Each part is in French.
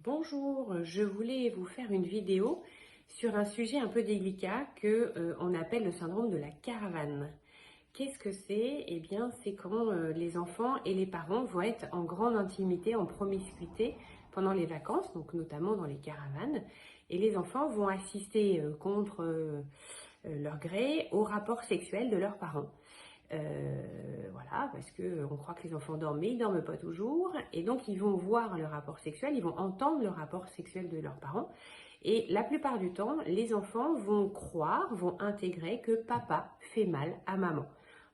Bonjour, je voulais vous faire une vidéo sur un sujet un peu délicat que on appelle le syndrome de la caravane. Qu'est-ce que c'est? Eh bien, c'est quand les enfants et les parents vont être en grande intimité, en promiscuité pendant les vacances, donc notamment dans les caravanes, et les enfants vont assister contre leur gré au rapport sexuel de leurs parents. Voilà, parce que on croit que les enfants dorment, mais ils dorment pas toujours, et donc ils vont voir le rapport sexuel, ils vont entendre le rapport sexuel de leurs parents, et la plupart du temps, les enfants vont croire, vont intégrer que papa fait mal à maman.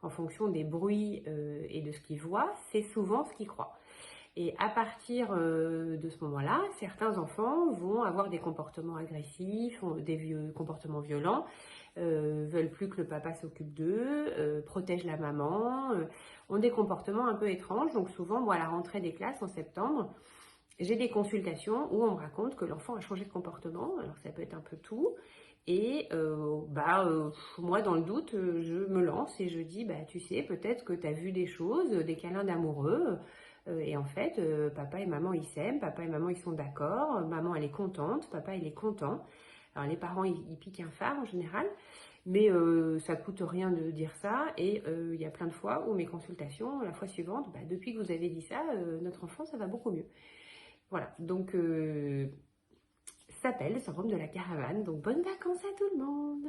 En fonction des bruits et de ce qu'ils voient, c'est souvent ce qu'ils croient. Et à partir de ce moment-là, certains enfants vont avoir des comportements agressifs, des comportements violents, veulent plus que le papa s'occupe d'eux, protègent la maman, ont des comportements un peu étranges. Donc souvent, moi, à la rentrée des classes en septembre, j'ai des consultations où on me raconte que l'enfant a changé de comportement. Alors ça peut être un peu tout. Et moi, dans le doute, je me lance et je dis, tu sais, peut-être que tu as vu des choses, des câlins d'amoureux. Et en fait, papa et maman, ils s'aiment, papa et maman, ils sont d'accord, maman, elle est contente, papa, il est content. Alors les parents, ils piquent un phare en général, mais ça coûte rien de dire ça. Et il y a plein de fois où mes consultations, la fois suivante, depuis que vous avez dit ça, notre enfant, ça va beaucoup mieux. Voilà, donc ça s'appelle le syndrome de la caravane. Donc bonnes vacances à tout le monde!